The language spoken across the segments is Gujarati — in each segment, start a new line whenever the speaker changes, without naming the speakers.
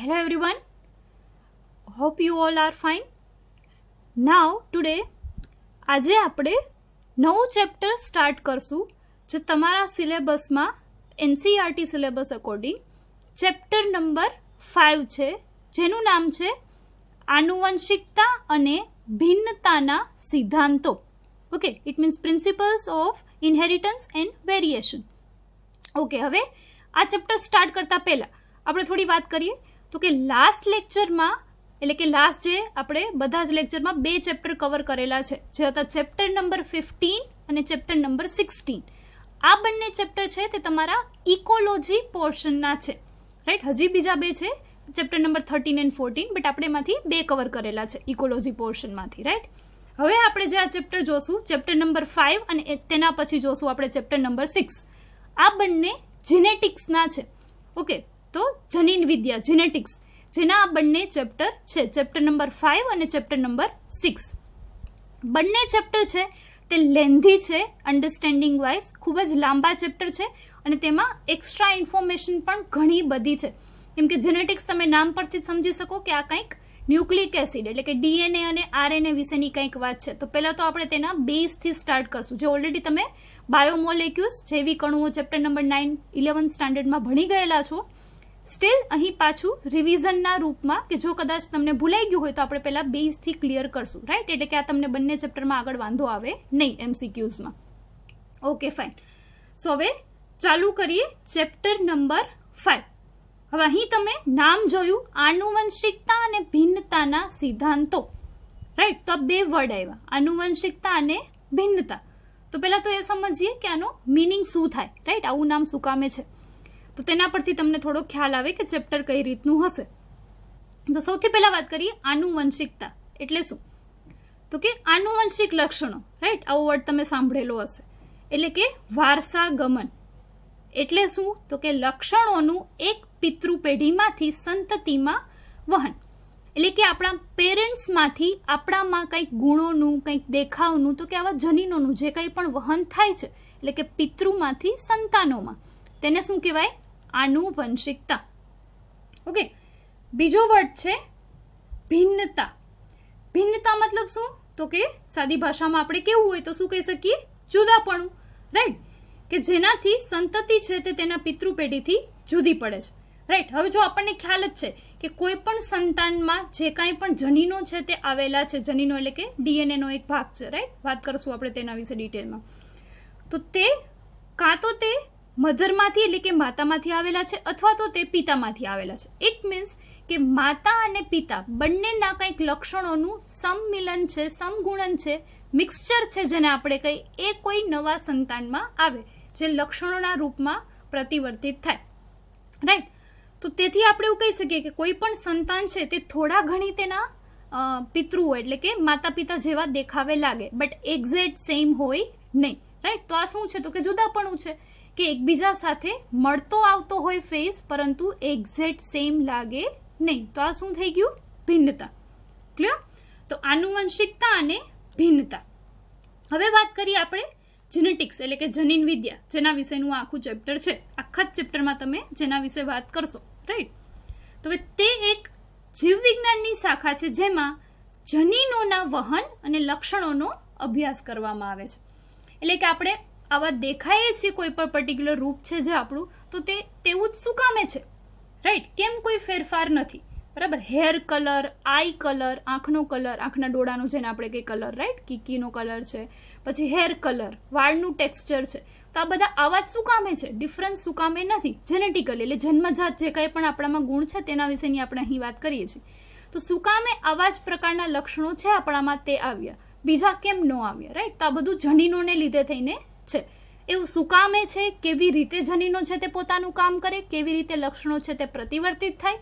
Hello everyone, hope you all are fine. Now today આજે આપણે નવું ચેપ્ટર સ્ટાર્ટ કરશું જે તમારા સિલેબસમાં NCERT syllabus according chapter number 5 છે જેનું નામ છે આનુવંશિકતા અને ભિન્નતાના સિદ્ધાંતો. Okay, it means principles of inheritance and variation. Okay, હવે આ ચેપ્ટર સ્ટાર્ટ કરતા પહેલાં આપણે થોડી વાત કરીએ તો કે લાસ્ટ લેક્ચરમાં એટલે કે લાસ્ટ જે આપણે બધા જ લેક્ચરમાં બે ચેપ્ટર કવર કરેલા છે જે હતા ચેપ્ટર નંબર 15 અને ચેપ્ટર નંબર 16. આ બંને ચેપ્ટર છે તે તમારા ઇકોલોજી પોર્શનના છે, રાઈટ. હજી બીજા બે છે ચેપ્ટર નંબર 13 અને 14, બટ આપણે એમાંથી બે કવર કરેલા છે ઇકોલોજી પોર્શનમાંથી, રાઈટ. હવે આપણે જે આ ચેપ્ટર જોશું ચેપ્ટર નંબર 5 અને તેના પછી જોશું આપણે ચેપ્ટર નંબર 6. આ બંને જીનેટિક્સના છે. ઓકે, તો જનીન વિદ્યા જીનેટિક્સ જેના આ બંને ચેપ્ટર છે, ચેપ્ટર નંબર 5 અને ચેપ્ટર નંબર 6. બંને ચેપ્ટર છે તે લેન્ધી છે અન્ડરસ્ટેન્ડિંગ વાઇઝ, ખૂબ જ લાંબા ચેપ્ટર છે અને તેમાં એક્સ્ટ્રા ઇન્ફોર્મેશન પણ ઘણી બધી છે. કેમ કે જેનેટિક્સ તમે નામ પરથી જ સમજી શકો કે આ કંઈક ન્યુક્લિક એસિડ એટલે કે DNA અને RNA વિશેની કંઈક વાત છે. તો પહેલાં તો આપણે તેના બેઝથી સ્ટાર્ટ કરશું, જે ઓલરેડી તમે બાયોમોલેક્યુલ્સ જૈવિક અણુઓ ચેપ્ટર નંબર 9 11th સ્ટાન્ડર્ડમાં ભણી ગયેલા છો. સ્ટીલ અહીં પાછું રિવિઝનના રૂપમાં કે જો કદાચ તમને ભૂલાઈ ગયું હોય તો આપણે પહેલાં બેઝથી ક્લિયર કરશું, રાઈટ. એટલે કે આ તમને બંને ચેપ્ટરમાં આગળ વાંધો આવે નહીં MCQsમાં. Okay, fine. સો હવે ચાલુ કરીએ ચેપ્ટર નંબર 5. હવે અહીં તમે નામ જોયું આનુવંશિકતા અને ભિન્નતાના સિદ્ધાંતો, રાઈટ. તો આ બે વર્ડ આવ્યા, આનુવંશિકતા અને ભિન્નતા. તો પહેલાં તો એ સમજીએ કે આનો મિનિંગ શું થાય, રાઈટ. આવું નામ શું કામે છે તો તેના પરથી તમને થોડો ખ્યાલ આવે કે ચેપ્ટર કઈ રીતનું હશે. તો સૌથી પહેલાં વાત કરીએ આનુવંશિકતા એટલે શું. તો કે આનુવંશિક લક્ષણો, રાઈટ. આવો વર્ડ તમે સાંભળેલો હશે. એટલે કે વારસાગમન એટલે શું તો કે લક્ષણોનું એક પિતૃ પેઢીમાંથી સંતતિમાં વહન. એટલે કે આપણા પેરેન્ટ્સમાંથી આપણામાં કંઈક ગુણોનું કંઈક દેખાવનું તો કે આવા જનીનોનું જે કંઈ પણ વહન થાય છે એટલે કે પિતૃમાંથી સંતાનોમાં તેને શું કહેવાય આનુવંશિકતા. ઓકે, બીજો વર્ડ છે ભિન્નતા. ભિન્નતા મતલબ શું તો કે સાદી ભાષામાં આપણે કેવું હોય તો શું કહી શકીએ જુદાપણું, રાઈટ. કે જેનાથી સંતતિ છે તે તેના પિતૃ પેઢીથી જુદી પડે છે, રાઈટ. હવે જો આપણને ખ્યાલ જ છે કે કોઈ પણ સંતાનમાં જે કાંઈ પણ જનીનો છે તે આવેલા છે, જનીનો એટલે કે DNA નો એક ભાગ છે, રાઈટ. વાત કરશું આપણે તેના વિશે ડિટેલમાં. તો તે કાં તો તે મધરમાંથી એટલે કે માતામાંથી આવેલા છે અથવા તો તે પિતામાંથી આવેલા છે. ઇટ મીન્સ કે માતા અને પિતા બંનેના કંઈક લક્ષણોનું સંમિલન છે, સમગુણન છે, મિક્સચર છે જેને આપણે કહીએ એ કોઈ નવા સંતાનમાં આવે જે લક્ષણોના રૂપમાં પ્રતિવર્તિત થાય, રાઈટ. તો તેથી આપણે એવું કહી શકીએ કે કોઈ પણ સંતાન છે તે થોડા ઘણી તેના પિતૃઓ એટલે કે માતા પિતા જેવા દેખાવે લાગે બટ એક્ઝેક્ટ સેમ હોય નહીં, રાઈટ. તો આ શું છે તો કે જુદાપણું છે કે એકબીજા સાથે મળતો આવતો હોય ફેસ પરંતુ એક્ઝેક્ટ સેમ લાગે નહીં. તો આ શું થઈ ગયું ભિન્નતા. ક્લિયર. તો આનુવંશિકતા અને ભિન્નતા. હવે વાત કરીએ આપણે જેનેટિક્સ એટલે કે જનીન વિદ્યા જેના વિશેનું આખું ચેપ્ટર છે. આખા જ ચેપ્ટરમાં તમે જેના વિશે વાત કરશો, રાઈટ. તો હવે તે એક જીવવિજ્ઞાનની શાખા છે જેમાં જનીનોના વહન અને લક્ષણોનો અભ્યાસ કરવામાં આવે છે. એટલે કે આપણે આવા દેખાઈએ છીએ કોઈ પણ પર્ટિક્યુલર રૂપ છે જે આપણું તો તે તેવું જ શું કામે છે, રાઈટ. કેમ કોઈ ફેરફાર નથી, બરાબર. હેર કલર, આઈ કલર, આંખનો કલર, આંખના ડોળાનો જેને આપણે કંઈ કલર, રાઈટ, કીકીનો કલર છે, પછી હેર કલર, વાળનું ટેક્સચર છે. તો આ બધા આવા જ શું કામે છે, ડિફરન્સ શું કામે નથી, જેનેટિકલી એટલે જન્મજાત જે કંઈ પણ આપણામાં ગુણ છે તેના વિશેની આપણે અહીં વાત કરીએ છીએ. તો શું કામે આવા જ પ્રકારના લક્ષણો છે આપણામાં તે આવ્યા, બીજા કેમ ન આવ્યા, રાઈટ. તો આ બધું જનીનોને લીધે થઈને છે. એવું શું કામે છે, કેવી રીતે જનીનો છે તે પોતાનું કામ કરે, કેવી રીતે લક્ષણો છે તે પ્રતિવર્તિત થાય,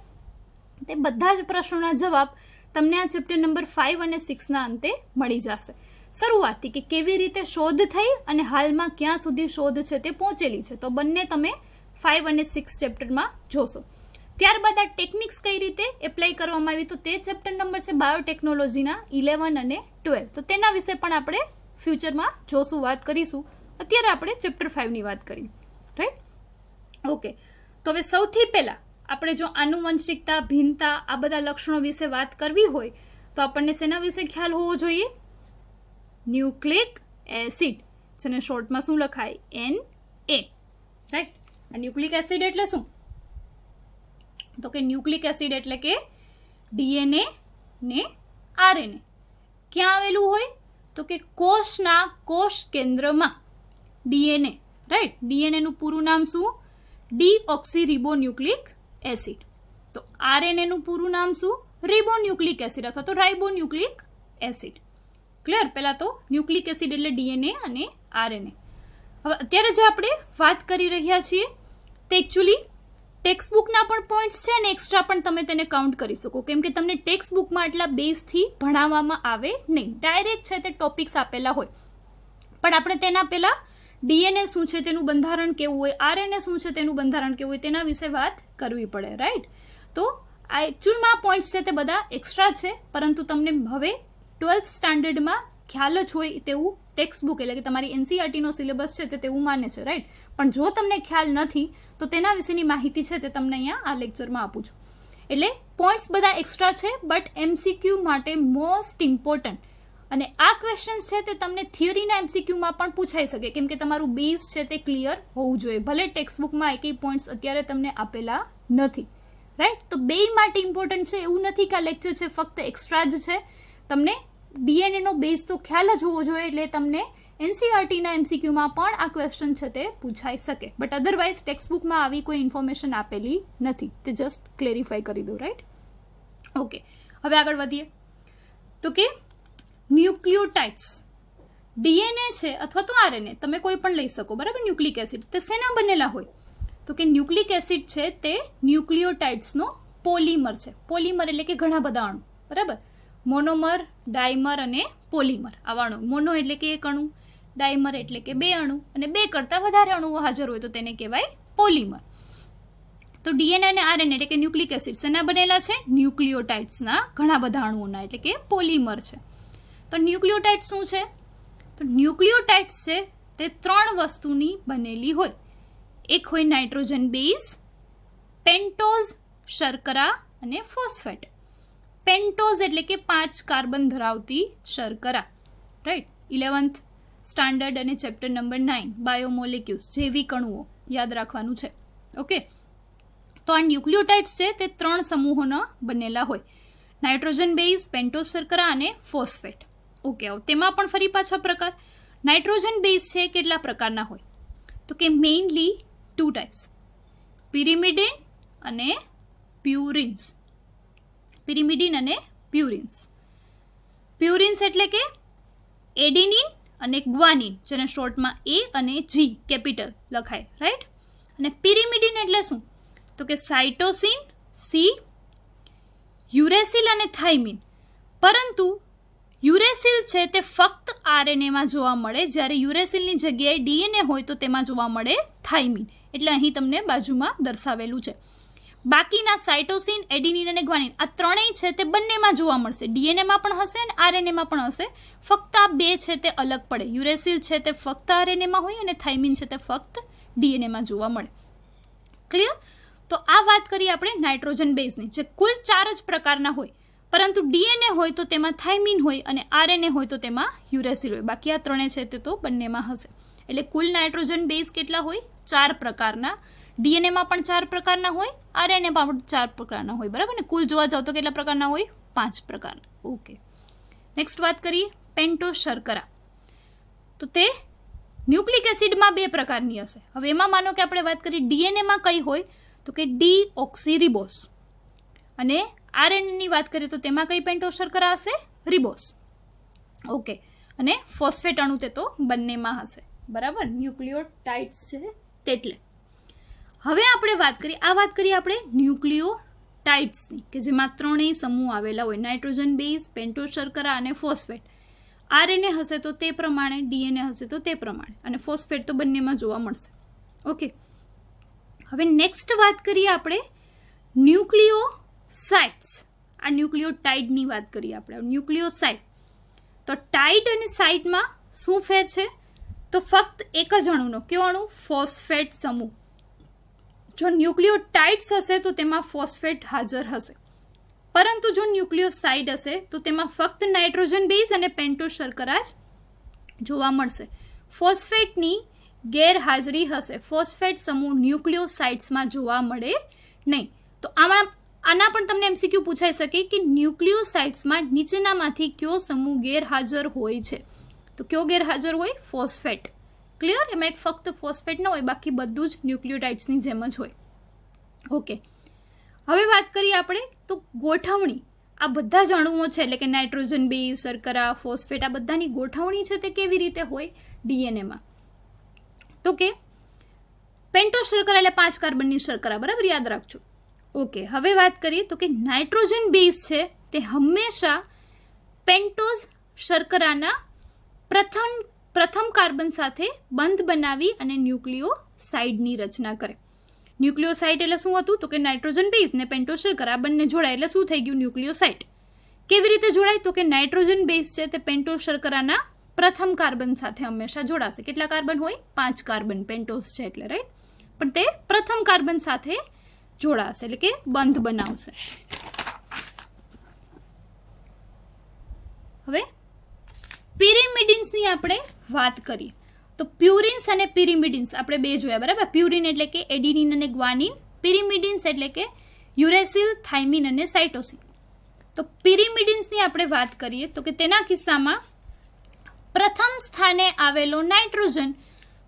તે બધા જ પ્રશ્નોના જવાબ તમને આ ચેપ્ટર નંબર 5 અને 6ના અંતે મળી જશે. શરૂઆતથી કે કેવી રીતે શોધ થઈ અને હાલમાં ક્યાં સુધી શોધ છે તે પહોંચેલી છે તો બંને તમે 5 અને 6 ચેપ્ટરમાં જોશો. ત્યારબાદ આ ટેકનિક્સ કઈ રીતે એપ્લાય કરવામાં આવી તો તે ચેપ્ટર નંબર છે બાયોટેકનોલોજીના 11 અને 12. તો તેના વિશે પણ આપણે ફ્યુચરમાં જોશું, વાત કરીશું. અત્યારે આપણે ચેપ્ટર 5ની વાત કરીએ, રાઈટ. ઓકે, તો હવે સૌથી પહેલા આપણે જો આનુવંશિકતા, ભિન્નતા આ બધા લક્ષણો વિશે વાત કરવી હોય તો આપણને શેના વિશે ખ્યાલ હોવો જોઈએ? ન્યુક્લિક એસિડ, જેને શોર્ટમાં શું લખાય? Na, right. આ ન્યુક્લિક એસિડ એટલે શું? તો કે ન્યુક્લિક એસિડ એટલે કે ડીએનએ ને આરએનએ ક્યાં આવેલું હોય? તો કે કોષના કોષ કેન્દ્રમાં ડીએનએ, રાઈટ. ડીએનએ નું પૂરું નામ શું? ડીઓક્સીરિબોન્યુક્લિક એસિડ. તો આરએનએ નું પૂરું નામ શું? રિબોન્યુક્લિક એસિડ અથવા તો રાઇબોન્યુક્લિક એસિડ. ક્લિયર? પહેલા તો ન્યુક્લિક એસિડ એટલે ડીએનએ અને આરએનએ. હવે અત્યારે જે આપણે વાત કરી રહ્યા છીએ તે એકચ્યુઅલી ટેક્સ્ટ બુકના પણ પોઈન્ટ્સ છે અને એક્સ્ટ્રા પણ તમે તેને કાઉન્ટ કરી શકો, કેમ કે તમને ટેક્સ્ટ બુકમાં એટલા બેઝથી ભણાવવામાં આવે નહીં. ડાયરેક્ટ છે તે ટોપિક્સ આપેલા હોય, પણ આપણે તેના પહેલાં ડીએનએ શું છે તેનું બંધારણ કેવું હોય, આરએનએ શું છે તેનું બંધારણ કેવું હોય તેના વિશે વાત કરવી પડે, રાઈટ. તો આ એકચ્યુઅલમાં પોઈન્ટ્સ છે તે બધા એક્સ્ટ્રા છે, પરંતુ તમને હવે 12th સ્ટાન્ડર્ડમાં ખ્યાલ જ હોય તેવું ટેક્સ્ટ બુક એટલે કે તમારી એનસીઈઆરટીનો સિલેબસ છે તે તેવું માને છે, રાઈટ. પણ જો તમને ખ્યાલ નથી તો તેના વિશેની માહિતી છે તે તમને અહીંયા આ લેક્ચરમાં આપું છું. એટલે પોઈન્ટ્સ બધા એક્સ્ટ્રા છે, બટ એમસીક્યુ માટે મોસ્ટ ઇમ્પોર્ટન્ટ. અને આ ક્વેશ્ચન્સ છે તે તમને થિયરીના એમસીક્યુમાં પણ પૂછાઈ શકે, કેમ કે તમારું બેઝ છે તે ક્લિયર હોવું જોઈએ. ભલે ટેક્સ્ટ બુકમાં એકેય પોઈન્ટ્સ અત્યારે તમને આપેલા નથી, રાઈટ. તો બે માટે ઇમ્પોર્ટન્ટ છે, એવું નથી કે આ લેક્ચર છે ફક્ત એક્સ્ટ્રા જ છે. તમને ડીએનએ નો બેઝ તો ખ્યાલ જ હોવો જોઈએ, એટલે તમને એનસીઈઆરટીના એમસીક્યુમાં પણ આ ક્વેશ્ચન છે તે પૂછાઈ શકે. બટ અધરવાઇઝ ટેક્સ્ટ બુકમાં આવી કોઈ ઇન્ફોર્મેશન આપેલી નથી, તે જસ્ટ ક્લેરિફાઈ કરી દો, રાઈટ. ઓકે, હવે આગળ વધીએ. તો કે ન્યુક્લિયોટાઇડ્સ, ડીએનએ છે અથવા તો આરએનએ તમે કોઈ પણ લઈ શકો, બરાબર. ન્યુક્લિક એસિડ તે શેના બનેલા હોય? તો કે ન્યુક્લિક એસિડ છે તે ન્યુક્લિયોટાઇડ્સનો પોલીમર છે. પોલીમર એટલે કે ઘણા બધા અણુ, બરાબર. મોનોમર, ડાયમર અને પોલીમર આવા અણુ. મોનો એટલે કે એક અણુ, ડાયમર એટલે કે બે અણુ, અને બે કરતાં વધારે અણુઓ હાજર હોય તો તેને કહેવાય પોલીમર. તો ડીએનએ અને આરએનએ એટલે કે ન્યુક્લિક એસિડ શેના બનેલા છે? ન્યુક્લિયોટાઇડ્સના ઘણા બધા અણુઓના એટલે કે પોલીમર છે. તો ન્યુક્લિયોટાઇડ શું છે? તો ન્યુક્લિયોટાઇડ્સ છે તે 3 વસ્તુની બનેલી હોય. એક હોય નાઇટ્રોજન બેઝ, પેન્ટોઝ શર્કરા અને ફોસ્ફેટ. પેન્ટોઝ એટલે કે 5 કાર્બન ધરાવતી શર્કરા, રાઈટ. 11th સ્ટાન્ડર્ડ અને ચેપ્ટર નંબર 9 બાયોમોલિક્યુલ્સ, જૈવિક અણુઓ યાદ રાખવાનું છે. ઓકે, તો આ ન્યુક્લિયોટાઇડ્સ છે તે 3 સમૂહોના બનેલા હોય. નાઇટ્રોજન બેઝ, પેન્ટોઝ શર્કરા અને ફોસ્ફેટ. ઓકે, હવે તેમાં પણ ફરી પાછા પ્રકાર. નાઇટ્રોજન બેઝ છે કેટલા પ્રકારના હોય? તો કે મેઇનલી 2 ટાઈપ્સ, પિરિમિડિન અને પ્યુરિન્સ. પિરિમિડિન અને પ્યુરિન્સ. પ્યુરિન્સ એટલે કે એડિનિન અને ગ્વાનિન, જેને શોર્ટમાં એ અને જી કેપિટલ લખાય, રાઈટ. અને પિરિમિડિન એટલે શું? તો કે સાઇટોસિન, સી, યુરેસિલ અને થાઇમિન. પરંતુ યુરેસિલ છે તે ફક્ત આરએનએમાં જોવા મળે, જ્યારે યુરેસિલની જગ્યાએ ડીએનએ હોય તો તેમાં જોવા મળે થાઇમિન. એટલે અહીં તમને બાજુમાં દર્શાવેલું છે. બાકીના સાઇટોસિન, એડિનિન અને ગ્વાનિન આ ત્રણેય છે તે બંનેમાં જોવા મળશે. ડીએનએમાં પણ હશે અને આરએનએમાં પણ હશે. ફક્ત આ બે છે તે અલગ પડે. યુરેસિલ છે તે ફક્ત આરએનએમાં હોય અને થાઇમિન છે તે ફક્ત ડીએનએમાં જોવા મળે. ક્લિયર? તો આ વાત કરીએ આપણે નાઇટ્રોજન બેઝની, જે કુલ 4 જ પ્રકારના હોય, પરંતુ ડીએનએ હોય તો તેમાં થાઇમિન હોય અને આરએનએ હોય તો તેમાં યુરેસિલ હોય. બાકી આ ત્રણે છે તે તો બંનેમાં હશે. એટલે કુલ નાઇટ્રોજન બેઝ કેટલા હોય? 4 પ્રકારના. ડીએનએમાં પણ 4 પ્રકારના હોય, આરએનએમાં પણ 4 પ્રકારના હોય, બરાબર ને. કુલ જોવા જાવ તો કેટલા પ્રકારના હોય? 5 પ્રકારના. ઓકે, નેક્સ્ટ વાત કરીએ પેન્ટોઝ શર્કરા. તો તે ન્યુક્લિક એસિડમાં 2 પ્રકારની હશે. હવે એમાં માનો કે આપણે વાત કરીએ ડીએનએમાં કઈ હોય? તો કે ડીઓક્સીરિબોસ. અને આરએનએની વાત કરીએ તો તેમાં કઈ પેન્ટોઝ શર્કરા હશે? રિબોસ. ઓકે, અને ફોસ્ફેટ અણુ તે તો બંનેમાં હશે, બરાબર. ન્યુક્લિયોટાઇડ્સ છે તેટલે. હવે આપણે વાત કરીએ આપણે ન્યુક્લિયોટાઇડ્સની, કે જેમાં ત્રણેય સમૂહ આવેલા હોય. નાઇટ્રોજન બેઝ, પેન્ટોઝ શર્કરા અને ફોસ્ફેટ. આરએનએ હશે તો તે પ્રમાણે, ડીએનએ હશે તો તે પ્રમાણે, અને ફોસ્ફેટ તો બંનેમાં જોવા મળશે. ઓકે, હવે નેક્સ્ટ વાત કરીએ આપણે ન્યુક્લિયોસાઇડ્સ. આ ન્યુક્લિયોટાઇડની વાત કરીએ આપણે. ન્યુક્લિયોસાઇડ, તો ટાઇડ અને સાઇડમાં શું ફેર છે? તો ફક્ત એક જ અણુનો. કયો અણુ? ફોસ્ફેટ સમૂહ જો ન્યુક્લિયોટાઇડ્સ હશે તો તેમાં ફોસ્ફેટ હાજર હશે, પરંતુ જો ન્યુક્લિયોસાઇડ હશે તો તેમાં ફક્ત નાઇટ્રોજન બેઝ અને પેન્ટોઝ શર્કરા જ જોવા મળશે. ફોસ્ફેટની ગેરહાજરી હશે. ફોસ્ફેટ સમૂહ ન્યુક્લિયોસાઇડ્સમાં જોવા મળે નહીં. તો આના પણ તમને એમસીક્યુ પૂછાઈ શકે કે ન્યુક્લિયોસાઇડ્સમાં નીચેનામાંથી કયો સમૂહ ગેરહાજર હોય છે? તો કયો ગેરહાજર હોય? ફોસ્ફેટ. ક્લિયર? એમાં એક ફક્ત ફોસ્ફેટ ન હોય, બાકી બધું જ ન્યુક્લિયોટાઇડ્સની જેમ જ હોય. ઓકે, હવે વાત કરીએ આપણે તો ગોઠવણી. આ બધા જ અણુઓ છે એટલે કે નાઇટ્રોજન બેઝ, શર્કરા, ફોસ્ફેટ, આ બધાની ગોઠવણી છે તે કેવી રીતે હોય ડીએનએમાં? તો કે પેન્ટોઝ શર્કરા એટલે 5 કાર્બનની શર્કરા, બરાબર? યાદ રાખજો. ઓકે, હવે વાત કરીએ તો કે નાઇટ્રોજન બેઝ છે તે હંમેશા પેન્ટોઝ શર્કરાના પ્રથમ કાર્બન સાથે બંધ બનાવી અને ન્યુક્લિયોસાઇડની રચના કરે. ન્યુક્લિયોસાઇડ એટલે શું હતું? તો કે નાઇટ્રોજન બેઝ ને પેન્ટોઝ શર્કરા બંને જોડાય એટલે શું થઈ ગયું? ન્યુક્લિયોસાઇડ. કેવી રીતે જોડાય? તો કે નાઇટ્રોજન બેઝ છે તે પેન્ટોઝ શર્કરાના પ્રથમ કાર્બન સાથે હંમેશા જોડાશે. કેટલા કાર્બન હોય? 5 કાર્બન. પેન્ટોઝ છે એટલે, રાઈટ? પણ તે પ્રથમ કાર્બન સાથે જોડાશે એટલે કે બંધ બનાવશે. હવે પિરિમિડિન્સની આપણે વાત કરીએ તો પ્યુરિન્સ અને પિરિમિડિન્સ આપણે બે જોયા, બરાબર? પ્યુરિન એટલે કે એડિનિન અને ગ્વાનિન, પિરિમિડિન્સ એટલે કે યુરેસિલ, થાઇમિન અને સાઇટોસિન. તો પિરિમિડિન્સની આપણે વાત કરીએ તો કે તેના કિસ્સામાં પ્રથમ સ્થાને આવેલો નાઇટ્રોજન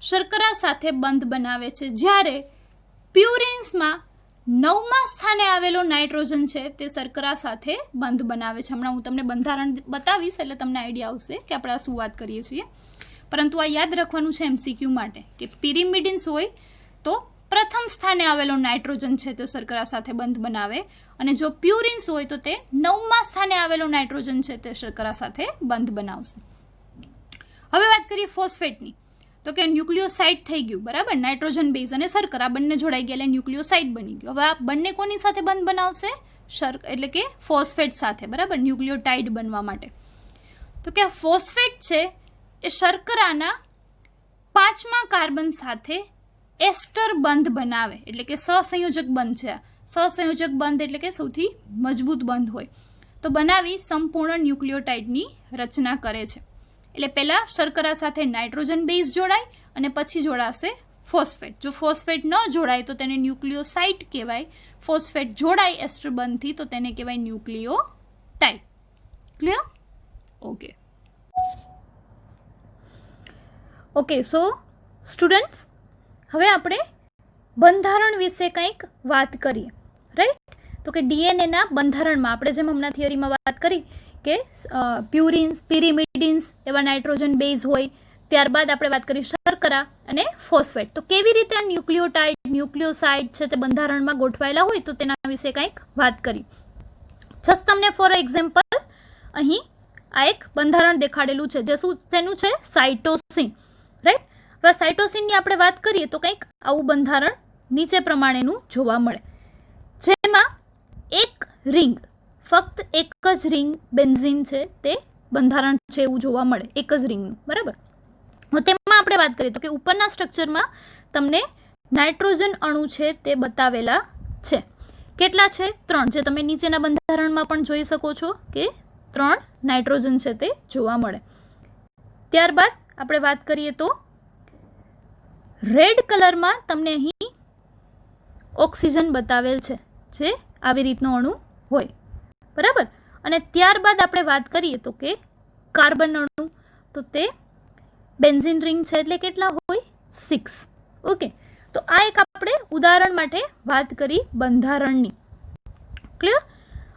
શર્કરા સાથે બંધ બનાવે છે, જ્યારે પ્યુરિન્સમાં 9મા સ્થાને આવેલો નાઇટ્રોજન છે તે શર્કરા સાથે બંધ બનાવે છે. હમણાં હું તમને બંધારણ બતાવીશ એટલે તમને આઈડિયા આવશે કે આપણે આ શું વાત કરીએ છીએ. પરંતુ આ યાદ રાખવાનું છે એમસીક્યુ માટે કે પિરિમિડિન્સ હોય તો પ્રથમ સ્થાને આવેલો નાઇટ્રોજન છે તે શર્કરા સાથે બંધ બનાવે, અને જો પ્યુરિન્સ હોય તો તે 9મા સ્થાને આવેલો નાઇટ્રોજન છે તે શર્કરા સાથે બંધ બનાવશે. હવે વાત કરીએ ફોસ્ફેટની. તો કે ન્યુક્લિયોસાઇડ થઈ ગયું, બરાબર? નાઇટ્રોજન બેઝ અને શર્કરા બંને જોડાઈ ગયા એટલે ન્યુક્લિયોસાઇડ બની ગયું. હવે આ બંને કોની સાથે બંધ બનાવશે? એટલે કે ફોસ્ફેટ સાથે, બરાબર? ન્યુક્લિયોટાઇડ બનવા માટે. તો કે આ ફોસ્ફેટ છે એ શર્કરાના 5મા કાર્બન સાથે એસ્ટર બંધ બનાવે, એટલે કે સહસંયોજક બંધ છે. સહસંયોજક બંધ એટલે કે સૌથી મજબૂત બંધ હોય તો બનાવી સંપૂર્ણ ન્યુક્લિયોટાઇડની રચના કરે છે. એટલે પહેલા શર્કરા સાથે નાઇટ્રોજન બેઝ જોડાય અને પછી જોડાશે ફોસ્ફેટ. જો ફોસ્ફેટ ન જોડાય તો તેને ન્યુક્લિયોસાઇડ કહેવાય. ફોસ્ફેટ જોડાય એસ્ટર બંધથી તો તેને કહેવાય ન્યુક્લિયોટાઇડ. ક્લિયર? ઓકે. ઓકે, સો સ્ટુડન્ટ્સ, હવે આપણે બંધારણ વિશે કંઈક વાત કરીએ, રાઈટ? તો કે ડીએનએના બંધારણમાં આપણે જેમ હમણાં થિયરીમાં વાત કરી કે પ્યુરિન્સ, પિરિમિડિન્સ એવા નાઇટ્રોજન બેઝ હોય, ત્યારબાદ આપણે વાત કરી શર્કરા અને ફોસ્ફેટ. તો કેવી રીતે આ ન્યુક્લિયોટાઇડ, ન્યુક્લિયોસાઇડ છે તે બંધારણમાં ગોઠવાયેલા હોય તો તેના વિશે કંઈક વાત કરી. જસ્ટ તમને ફોર એક્ઝામ્પલ અહીં આ એક બંધારણ દેખાડેલું છે જે તેનું છે સાઇટોસિન, રાઈટ? હવે સાઇટોસિનની આપણે વાત કરીએ તો કંઈક આવું બંધારણ નીચે પ્રમાણેનું જોવા મળે, જેમાં એક રિંગ, ફક્ત એક જ રિંગ બેન્ઝીન છે તે બંધારણ છે એવું જોવા મળે, એક જ રિંગનું, બરાબર? તેમાં આપણે વાત કરીએ તો કે ઉપરના સ્ટ્રક્ચરમાં તમને નાઇટ્રોજન અણુ છે તે બતાવેલા છે. કેટલા છે? 3, જે તમે નીચેના બંધારણમાં પણ જોઈ શકો છો કે 3 નાઇટ્રોજન છે તે જોવા મળે. ત્યારબાદ આપણે વાત કરીએ તો રેડ કલરમાં તમને અહીં ઓક્સિજન બતાવેલ છે, જે આવી રીતનો અણુ હોય, બરાબર? અને ત્યારબાદ આપણે વાત કરીએ તો કે કાર્બન અણુ, તો તે બેન્ઝીન રિંગ છે એટલે કેટલા હોય? 6. ઓકે, તો આ એક આપણે ઉદાહરણ માટે વાત કરી બંધારણની. ક્લિયર?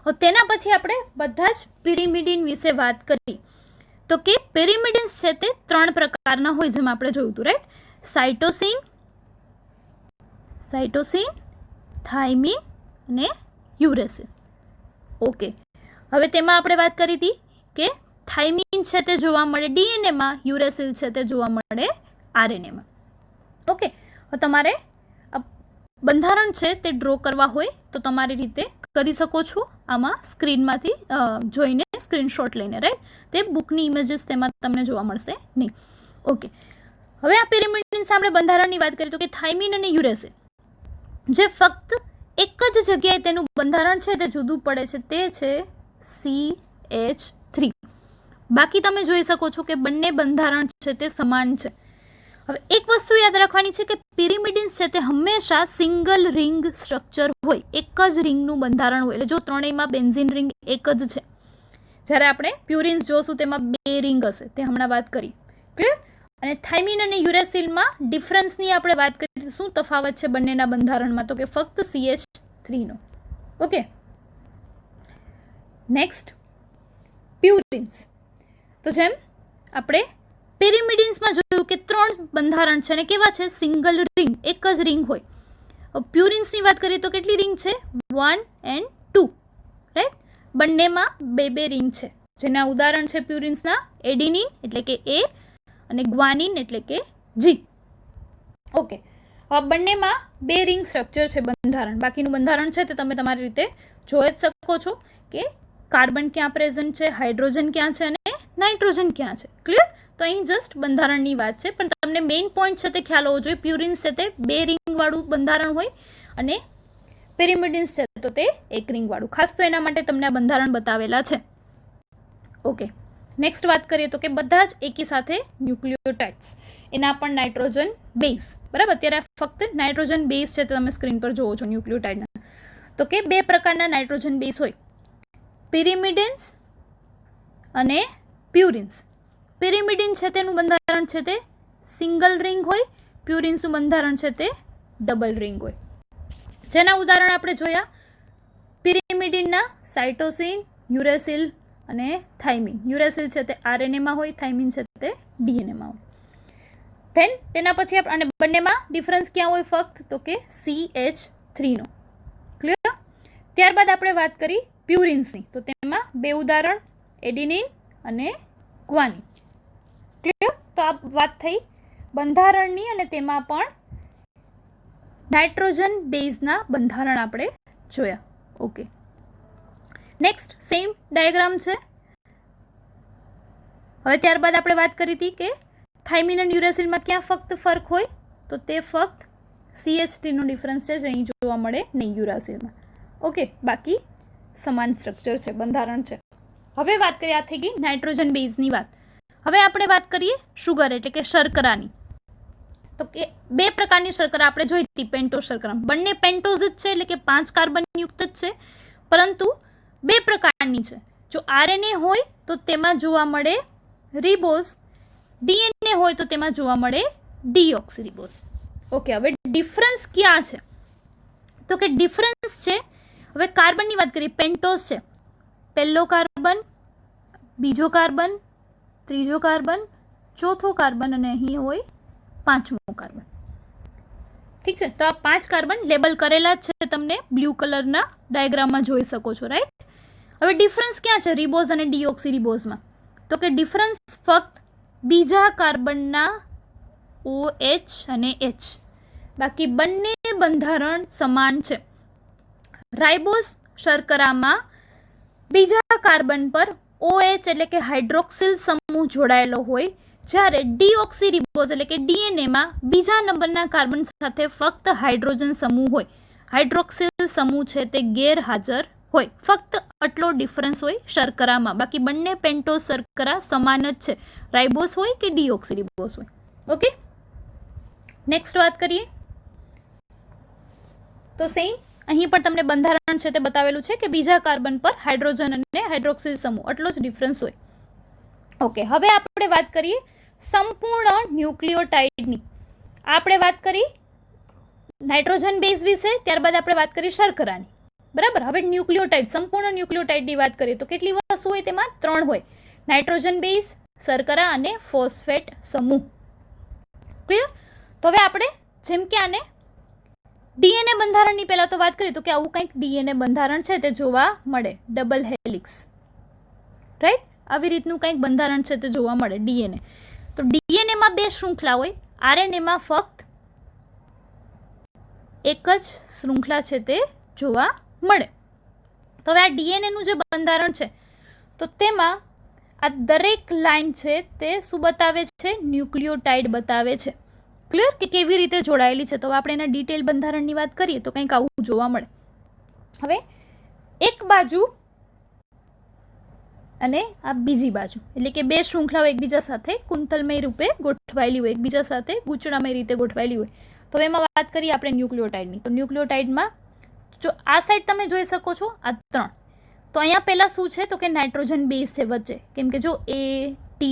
હવે તેના પછી આપણે બધા જ પિરિમિડિન વિશે વાત કરી. તો કે પિરિમિડિન્સ છે તે 3 પ્રકારના હોય, જેમ આપણે જોયું હતું, રાઈટ? સાઇટોસિન, થાઇમિન અને યુરેસિલ. ઓકે, હવે તેમાં આપણે વાત કરી હતી કે થાઇમિન છે તે જોવા મળે ડીએનએમાં, યુરેસિલ છે તે જોવા મળે આરએનએમાં. ઓકે, તમારે બંધારણ છે તે ડ્રો કરવા હોય તો તમારી રીતે કરી શકો છો. આમાં સ્ક્રીનમાંથી જોઈને સ્ક્રીનશોટ લઈને, રાઈટ? તે બુકની ઇમેજીસ તેમાં તમને જોવા મળશે નહીં. ઓકે, હવે આ પિરિમિડિન્સ આપણે બંધારણની વાત કરીએ તો કે થાઇમિન અને યુરેસિલ. જે ફક્ત એક જ જગ્યાએ તેનું બંધારણ છે તે જુદું પડે છે તે છે CH3. બાકી તમે જોઈ શકો છો કે બંને બંધારણ છે તે સમાન છે. હવે એક વસ્તુ યાદ રાખવાની છે કે પિરિમિડિન્સ છે તે હંમેશા સિંગલ રિંગ સ્ટ્રક્ચર હોય, એક જ રિંગનું બંધારણ હોય. એટલે જો ત્રણેયમાં બેન્ઝીન રિંગ એક જ છે, જ્યારે આપણે પ્યુરિન્સ જોશું તેમાં 2 રિંગ હશે, તે હમણાં વાત કરી. ક્લિયર? અને થાઇમિન અને યુરેસિલમાં ડિફરન્સની આપણે વાત કરી, શું તફાવત છે બંનેના બંધારણમાં, તો કે ફક્ત CH3 નો. Okay, next પ્યુરિન્સ. તો જેમ આપણે પિરિમિડિન્સમાં જોયું કે 3 બંધારણ છે અને કેવા છે, સિંગલ રિંગ, એક જ રિંગ હોય. પ્યુરિન્સની વાત કરીએ તો કેટલી રિંગ છે, 1 and 2, રાઈટ? બંનેમાં 2 રિંગ છે, જેના ઉદાહરણ છે પ્યુરિન્સના એડિનિન એટલે કે A અને ગ્વાનિન એટલે કે G. ઓકે, હવે બંનેમાં 2 રિંગ સ્ટ્રક્ચર છે બંધારણ. બાકીનું બંધારણ છે તે તમે તમારી રીતે જોઈ જ શકો છો કે કાર્બન ક્યાં પ્રેઝન્ટ છે, હાઇડ્રોજન ક્યાં છે અને નાઇટ્રોજન ક્યાં છે. ક્લિયર? તો અહીં જસ્ટ બંધારણની વાત છે, પણ તમને મેઇન પોઈન્ટ છે તે ખ્યાલ હોવો જોઈએ. પ્યુરિન્સ છે તે 2 રિંગવાળું બંધારણ હોય અને પિરિમિડિન્સ છે તો તે 1 રિંગવાળું. ખાસ તો એના માટે તમને આ બંધારણ બતાવેલા છે. ઓકે, નેક્સ્ટ વાત કરીએ તો કે બધા જ એકી સાથે ન્યુક્લિયોટાઇડ્સ, એના પણ નાઇટ્રોજન બેઝ. બરાબર, અત્યારે ફક્ત નાઇટ્રોજન બેઝ છે તે તમે સ્ક્રીન પર જોવો છો ન્યુક્લિયોટાઇડના. તો કે 2 પ્રકારના નાઇટ્રોજન બેઝ હોય, પિરિમિડિન્સ અને પ્યુરિન્સ. પિરિમિડિન છે તેનું બંધારણ છે તે સિંગલ રિંગ હોય, પ્યુરિન્સનું બંધારણ છે તે ડબલ રિંગ હોય. જેના ઉદાહરણ આપણે જોયા પિરિમિડિનના સાઇટોસિન, યુરેસિલ અને થાઇમિન. યુરેસિલ છે તે RNA હોય, થાઇમિન છે તે DNA હોય. ધેન તેના પછી અને બંનેમાં ડિફરન્સ ક્યાં હોય ફક્ત, તો કે CH3 નો. ક્લિયર? ત્યારબાદ આપણે વાત કરી પ્યુરિન્સની, તો તેમાં 2 ઉદાહરણ એડિનિન અને ગ્વાનિન. ક્લિયર? તો આ વાત થઈ બંધારણની અને તેમાં પણ નાઇટ્રોજન બેઝના બંધારણ આપણે જોયા. ઓકે, નેક્સ્ટ સેમ ડાયાગ્રામ છે. હવે ત્યારબાદ આપણે વાત કરી હતી કે થાઇમિન અને યુરેસિલમાં ક્યાં ફક્ત ફરક હોય, તો તે ફક્ત CH3 નો ડિફરન્સ છે જે અહીં જોવા મળે નહીં યુરાસિલમાં. ઓકે, બાકી સમાન સ્ટ્રક્ચર છે, બંધારણ છે. હવે વાત કરીએ, આ થઈ ગઈ નાઇટ્રોજન બેઝની વાત. હવે આપણે વાત કરીએ શુગર એટલે કે શર્કરાની. તો કે 2 પ્રકારની શર્કરા આપણે જોઈ હતી, પેન્ટોઝ શર્કરા. બંને પેન્ટોઝ જ છે એટલે કે 5 કાર્બન યુક્ત જ છે, પરંતુ 2 પ્રકારની છે. જો RNA હોય તો તેમાં જોવા મળે રિબોઝ, DNA હોય તો તેમાં જોવા મળે ડીઓક્સીરિબોઝ. ઓકે, હવે ડિફરન્સ ક્યાં છે, તો કે ડિફરન્સ છે, હવે કાર્બનની વાત કરીએ, પેન્ટોઝ છે, પહેલો કાર્બન, બીજો કાર્બન, ત્રીજો કાર્બન, ચોથો કાર્બન અને અહીં હોય 5મો કાર્બન. ઠીક છે? તો આ 5 કાર્બન લેબલ કરેલા જ છે, તમને બ્લુ કલરના ડાયાગ્રામમાં જોઈ શકો છો, રાઈટ? હવે ડિફરન્સ ક્યાં છે રિબોઝ અને ડીઓક્સીરિબોઝમાં, તો કે ડિફરન્સ ફક્ત બીજા કાર્બનના OH અને H. બાકી બંને બંધારણ સમાન છે. રાઇબોઝ શર્કરામાં બીજા કાર્બન પર OH એટલે કે હાઇડ્રોક્સિલ સમૂહ જોડાયેલો હોય, જ્યારે ડીઓક્સીરિબોઝ એટલે કે DNAમાં બીજા નંબરના કાર્બન સાથે ફક્ત હાઇડ્રોજન સમૂહ હોય, હાઇડ્રોક્સિલ સમૂહ છે તે ગેરહાજર હોય. ફક્ત આટલો ડિફરન્સ હોય શર્કરામાં. બાકી બંને પેન્ટોઝ શર્કરા સમાન જ છે, રાઇબોઝ હોય કે ડીઓક્સીરિબોઝ હોય. ઓકે, નેક્સ્ટ વાત કરીએ તો સેમ અહીં પણ તમને બંધારણ છે તે બતાવેલું છે કે બીજા કાર્બન પર હાઇડ્રોજન અને હાઇડ્રોક્સિલ સમૂહ, આટલો જ ડિફરન્સ હોય. ઓકે, હવે આપણે વાત કરીએ સંપૂર્ણ ન્યુક્લિયોટાઇડની. આપણે વાત કરી નાઇટ્રોજન બેઝ વિશે, ત્યારબાદ આપણે વાત કરી શર્કરાની. બરાબર, હવે ન્યુક્લિયોટાઇડ, સંપૂર્ણ ન્યુક્લિયોટાઇડની વાત કરીએ તો કેટલી વસ્તુ હોય, તેમાં 3 હોય, નાઇટ્રોજન બેઝ, શર્કરા અને ફોસ્ફેટ સમૂહ. ક્લિયર? તો હવે આપણે જેમ કે આને DNA બંધારણની પહેલા તો વાત કરીએ તો કે આવું કંઈક DNA બંધારણ છે તે જોવા મળે, ડબલ હેલિક્સ, રાઈટ? આવી રીતનું કંઈક બંધારણ છે તે જોવા મળે DNA. તો DNAમાં 2 શૃંખલા હોય, RNAમાં ફક્ત એક જ શૃંખલા છે તે જોવા મળે. તો હવે આ DNAનું જે બંધારણ છે તો તેમાં આ દરેક લાઈન છે તે શું બતાવે છે, ન્યુક્લિયોટાઇડ બતાવે છે. ક્લિયર કે કેવી રીતે જોડાયેલી છે. તો આપણે એના ડિટેલ બંધારણની વાત કરીએ તો કંઈક આવું જોવા મળે. હવે એક બાજુ અને આ બીજી બાજુ એટલે કે બે શૃંખલાઓ એકબીજા સાથે કુંતલમય રૂપે ગોઠવાયેલી હોય, એકબીજા સાથે ગૂંચળામય રીતે ગોઠવાયેલી હોય. તો એમાં વાત કરીએ આપણે ન્યુક્લિયોટાઇડની. તો ન્યુક્લિયોટાઇડમાં જો આ સાઈડ તમે જોઈ શકો છો આ 3. તો અહીંયા પહેલાં શું છે તો કે નાઇટ્રોજન બેઝ છે વચ્ચે, કેમ કે જો A T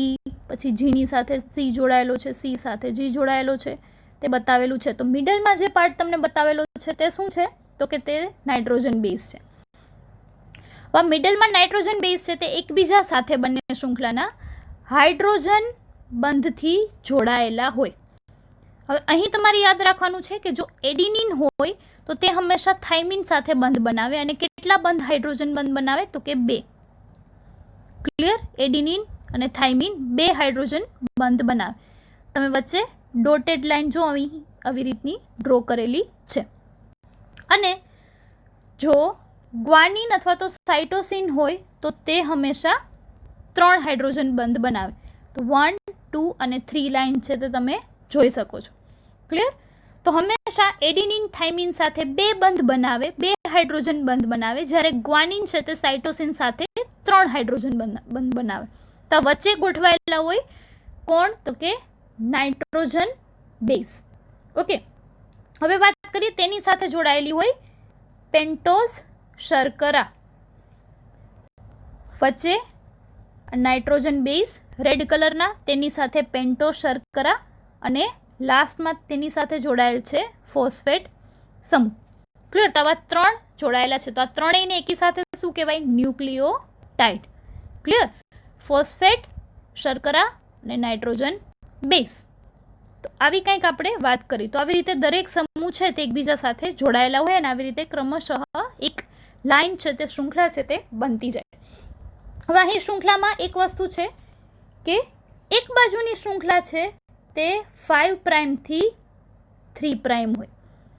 પછી જીની સાથે C જોડાયેલો છે, C સાથે G જોડાયેલો છે તે બતાવેલું છે. તો મિડલમાં જે પાર્ટ તમને બતાવેલો છે તે શું છે તો કે તે નાઇટ્રોજન બેઝ છે. આ મિડલમાં નાઇટ્રોજન બેઝ છે તે એકબીજા સાથે બંને શૃંખલાના હાઇડ્રોજન બંધથી જોડાયેલા હોય. હવે અહીં તમારે યાદ રાખવાનું છે કે જો એડિનિન હોય તો તે હંમેશા થાઇમિન સાથે બંધ બનાવે, અને કેટલા બંધ હાઇડ્રોજન બંધ બનાવે તો કે 2. ક્લિયર? એડિનિન અને થાઇમિન 2 હાઇડ્રોજન બંધ બનાવે. તમે વચ્ચે ડોટેડ લાઇન જો આવી રીતની ડ્રો કરેલી છે. અને જો ગ્વાનિન અથવા તો સાઇટોસિન હોય તો તે હંમેશા 3 હાઇડ્રોજન બંધ બનાવે. તો 1, 2 અને 3 લાઇન છે તે તમે જોઈ શકો છો. ક્લિયર? તો હંમેશા એડિનિન થાઇમિન સાથે 2 બંધ બનાવે, 2 હાઇડ્રોજન બંધ બનાવે, જ્યારે ગ્વાનિન છે તે સાઇટોસિન સાથે 3 હાઇડ્રોજન બંધ બનાવે. તો વચ્ચે ગોઠવાયેલા હોય કોણ તો કે નાઇટ્રોજન બેઝ. ઓકે, હવે વાત કરીએ તેની સાથે જોડાયેલી હોય પેન્ટોઝ શર્કરા. વચ્ચે નાઇટ્રોજન બેઝ રેડ કલરના, તેની સાથે પેન્ટોઝ શર્કરા, અને લાસ્ટમાં તેની સાથે જોડાયેલ છે ફોસ્ફેટ સમૂહ. ક્લિયર? તો આવા 3 જોડાયેલા છે. તો આ ત્રણેયને એકી સાથે શું કહેવાય? ન્યુક્લિયોટાઇડ. ક્લિયર? ફોસ્ફેટ, શર્કરા અને નાઇટ્રોજન બેઝ. તો આવી કંઈક આપણે વાત કરી. તો આવી રીતે દરેક સમૂહ છે તે એકબીજા સાથે જોડાયેલા હોય અને આવી રીતે ક્રમશઃ એક લાઇન છે તે શૃંખલા છે તે બનતી જાય. હવે અહીં શૃંખલામાં એક વસ્તુ છે કે એક બાજુની શૃંખલા છે તે 5 પ્રાઇમથી 3 પ્રાઇમ હોય,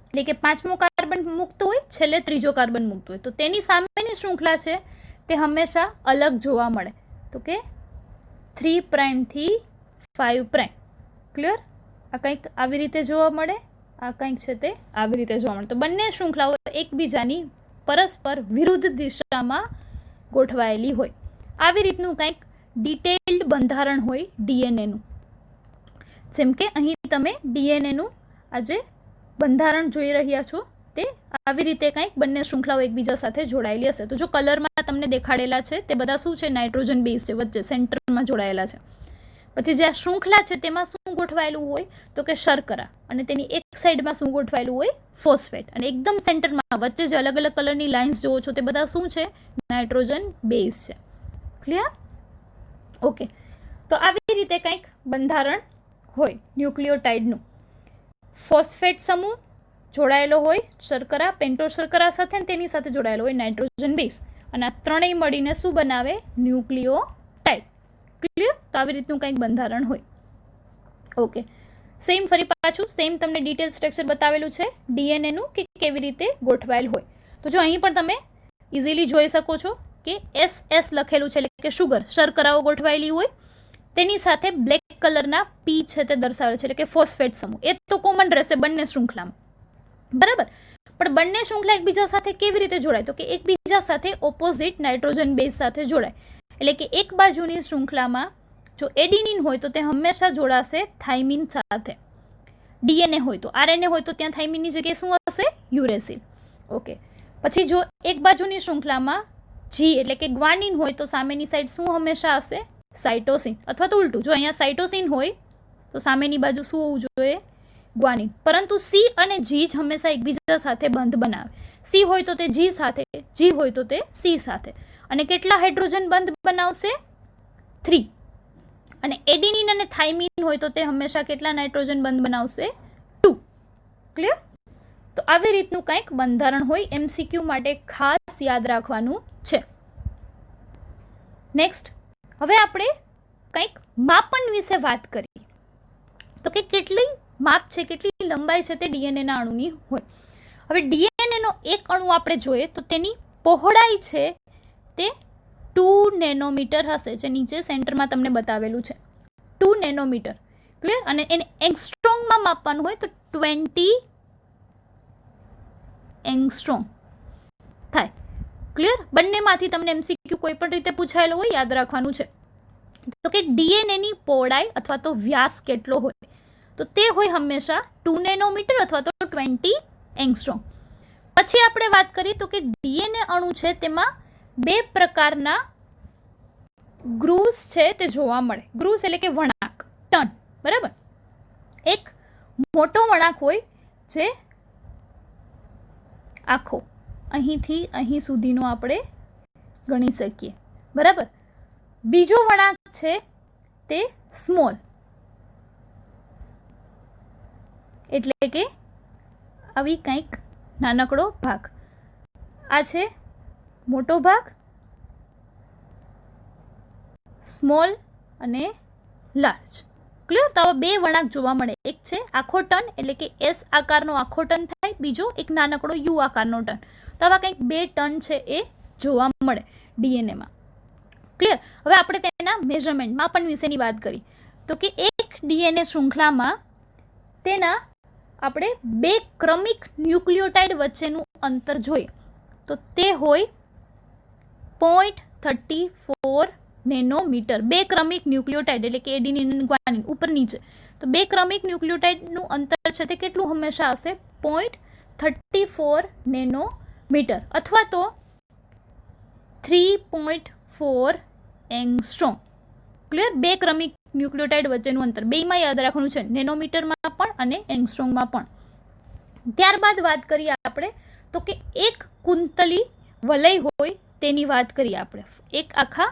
એટલે કે 5મો કાર્બન મુક્ત હોય, છેલ્લે 3જો કાર્બન મુક્ત હોય. તો તેની સામેની શૃંખલા છે તે હંમેશા અલગ જોવા મળે, તો કે 3 પ્રાઇમથી 5 પ્રાઇમ. ક્લિયર? આ કંઈક આવી રીતે જોવા મળે, આ કંઈક છે તે આવી રીતે જોવા મળે. તો બંને શૃંખલાઓ એકબીજાની પરસ્પર વિરુદ્ધ દિશામાં ગોઠવાયેલી હોય. આવી રીતનું કંઈક ડિટેલ્ડ બંધારણ હોય ડીએનએનું. જેમ કે અહીં તમે ડીએનએનું આજે બંધારણ જોઈ રહ્યા છો તે આવી રીતે કંઈક બંને શૃંખલાઓ એકબીજા સાથે જોડાયેલી હશે. તો જો કલરમાં તમને દેખાડેલા છે તે બધા શું છે? નાઇટ્રોજન બેઝ છે, વચ્ચે સેન્ટરમાં જોડાયેલા છે. પછી જે આ શૃંખલા છે તેમાં શું ગોઠવાયેલું હોય તો કે શર્કરા, અને તેની એક સાઈડમાં શું ગોઠવાયેલું હોય? ફોસ્ફેટ, અને એકદમ સેન્ટરમાં વચ્ચે જે અલગ અલગ કલરની લાઇન્સ જોવો છો તે બધા શું છે? નાઇટ્રોજન બેઝ છે. ક્લિયર? ઓકે, તો આવી રીતે કંઈક બંધારણ હોય ન્યુક્લિયોટાઇડનું. ફોસ્ફેટ સમૂહ જોડાયેલો હોય શર્કરા, પેન્ટોઝ શર્કરા સાથે, અને તેની સાથે જોડાયેલો હોય નાઇટ્રોજન બેઝ, અને આ ત્રણેય મળીને શું બનાવે? ન્યુક્લિયોટાઇડ. ક્લિયર? તો આવી રીતનું કંઈક બંધારણ હોય. ઓકે, સેમ ફરી પાછું સેમ તમને ડિટેલ સ્ટ્રક્ચર બતાવેલું છે ડીએનએનું કે કેવી રીતે ગોઠવાયેલ હોય. તો જો અહીં પણ તમે ઇઝીલી જોઈ શકો છો કે SS લખેલું છે, એટલે કે શુગર, શર્કરાઓ ગોઠવાયેલી હોય, તેની સાથે બ્લેક કલરના P છે તે દર્શાવે છે, એટલે કે ફોસ્ફેટ સમૂહ. એ તો કોમન રહેશે બંને શૃંખલામાં, બરાબર. પણ બંને શૃંખલા એકબીજા સાથે કેવી રીતે જોડાય તો કે એકબીજા સાથે ઓપોઝિટ નાઇટ્રોજન બેઝ સાથે જોડાય. એટલે કે એક બાજુની શૃંખલામાં જો એડિનિન હોય તો તે હંમેશા જોડાશે થાઇમિન સાથે. ડીએનએ હોય તો આરએનએ હોય તો ત્યાં થાઇમિનની જગ્યાએ શું હશે? યુરેસિલ. ઓકે, પછી જો એક બાજુની શૃંખલામાં જી એટલે કે ગ્વાનિન હોય તો સામેની સાઈડ શું હંમેશા હશે? સાઇટોસિન, અથવા તો ઉલટું, જો અહીંયા સાઇટોસિન હોય તો સામેની બાજુ શું હોવું જોઈએ? ગ્વાનિન. પરંતુ સી અને જી જ હંમેશા એકબીજા સાથે બંધ બનાવે. સી હોય તો તે જી સાથે, જી હોય તો તે સી સાથે. અને કેટલા હાઇડ્રોજન બંધ બનાવશે? 3. અને એડિનિન અને થાઇમિન હોય તો તે હંમેશા કેટલા નાઇટ્રોજન બંધ બનાવશે? 2. ક્લિયર? તો આવી રીતનું કંઈક બંધારણ હોય. MCQ માટે ખાસ યાદ રાખવાનું છે. નેક્સ્ટ, હવે આપણે કંઈક માપન વિશે વાત કરીએ. તો કે કેટલી માપ છે, કેટલી લંબાઈ છે તે ડીએનએના અણુની હોય. હવે ડીએનએનો એક અણુ આપણે જોઈએ તો તેની પહોળાઈ છે તે 2 નેનોમીટર હશે, જે નીચે સેન્ટરમાં તમને બતાવેલું છે. 2 નેનોમીટર. ક્લિયર. અને એને એંગસ્ટ્રોમમાં માપવાનું હોય તો 20 એંગસ્ટ્રોમ થાય. ક્લિયર. બંનેમાંથી તમને MCQ કોઈ પણ રીતે પૂછાયેલો હોય યાદ રાખવાનું છે. તો કે ડીએનએની પહોળાઈ અથવા તો વ્યાસ કેટલો હોય, તો તે હોય હંમેશા 2 નેનોમીટર અથવા તો 20 એંગસ્ટ્રોમ. પછી આપણે વાત કરીએ તો કે ડીએનએ અણુ છે તેમાં 2 પ્રકારના ગ્રુવ્સ છે તે જોવા મળે. ગ્રુવ્સ એટલે કે વળાંક, ટર્ન, બરાબર. એક મોટો વળાંક હોય જે આખો અહીંથી અહીં સુધીનો આપણે ગણી શકીએ, બરાબર. બીજો વળાંક છે તે સ્મોલ, એટલે કે આવી કંઈક નાનકડો ભાગ. આ છે મોટો ભાગ, સ્મોલ અને લાર્જ. ક્લિયર. તો આવા 2 વળાંક જોવા મળે. એક છે આખો ટર્ન એટલે કે એસ આકારનો આખો ટર્ન થાય, બીજો એક નાનકડો યુ આકારનો ટર્ન. તો આવા કંઈક 2 ટર્ન છે એ જોવા મળે ડીએનએમાં. ક્લિયર. હવે આપણે તેના મેઝરમેન્ટ માપન વિશેની વાત કરી તો કે એક ડીએનએ શૃંખલામાં તેના આપણે 2 ક્રમિક ન્યુક્લિયોટાઇડ વચ્ચેનું અંતર જોઈએ તો તે હોય 0.34 નેનોમીટર. 2 ક્રમિક ન્યુક્લિયોટાઇડ એટલે કે એડીનીન અને ગ્વાનિન ઉપર નીચે, તો 2 ક્રમિક ન્યુક્લિયોટાઇડનું અંતર છે તે કેટલું હંમેશા હશે 0.34 નેનોમીટર અથવા તો 3.4 એંગસ્ટ્રોમ. ક્લિયર. 2 ક્રમિક ન્યુક્લિયોટાઇડ વચ્ચેનું અંતર બેયમાં યાદ રાખવાનું છે, નેનોમીટરમાં પણ અને એંગસ્ટ્રોમમાં પણ. ત્યારબાદ વાત કરીએ આપણે તો કે એક કુંતલી વલય હોય તેની વાત કરીએ આપણે. એક આખા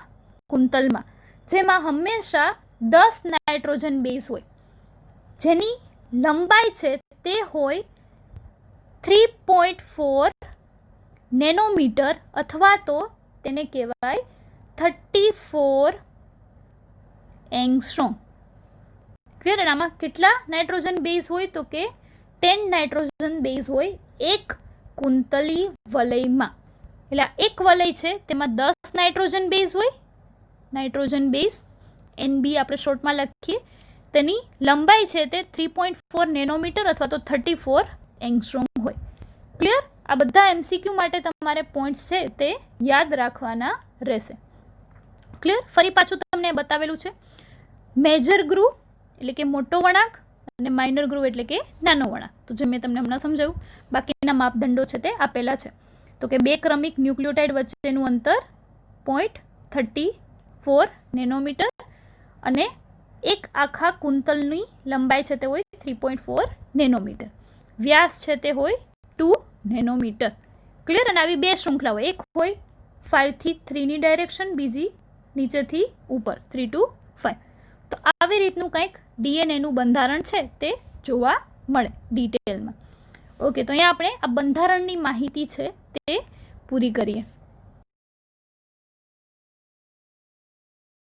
કુંતલમાં જેમાં હંમેશા 10 નાઇટ્રોજન બેઝ હોય જેની લંબાઈ છે તે હોય 3.4 નેનોમીટર અથવા તો તેને કહેવાય 34 એંગસ્ટ્રોમ. ક્લિયર. આમાં કેટલા નાઇટ્રોજન બેઝ હોય તો કે 10 નાઇટ્રોજન બેઝ હોય એક કુંતલી વલયમાં. એટલે આ એક વલય છે તેમાં 10 નાઇટ્રોજન બેઝ હોય, નાઇટ્રોજન બેઝ NB આપણે શોર્ટમાં લખીએ. તેની લંબાઈ છે તે 3.4 નેનોમીટર અથવા તો 34 એંગસ્ટ્રોમ હોય. ક્લિયર. આ બધા MCQ માટે તમારે પોઈન્ટ્સ છે તે યાદ રાખવાના રહેશે. ક્લિયર. ફરી પાછું તમને બતાવેલું છે મેજર ગ્રુવ એટલે કે મોટો વળાંક અને માઇનર ગ્રુવ એટલે કે નાનો વળાંક. તો જે મેં તમને હમણાં સમજાવ્યું, બાકીના માપદંડો છે તે આપેલા છે. તો કે 2 ક્રમિક ન્યુક્લિયોટાઇડ વચ્ચેનું અંતર 0.34 નેનોમીટર અને એક આખા કુંતલની લંબાઈ છે તે હોય 3.4 નેનોમીટર. વ્યાસ છે તે હોય 2 નેનોમીટર. ક્લિયર. અને આવી 2 શૃંખલા હોય, એક હોય 5 થી 3 ની ડાયરેક્શન, બીજી નીચેથી ઉપર 3 to 5. તો આવી રીતનું કંઈક ડીએનએનું બંધારણ છે તે જોવા મળે ડિટેલમાં. ઓકે. તો અહીંયા આપણે આ બંધારણની માહિતી છે તે પૂરી કરીએ.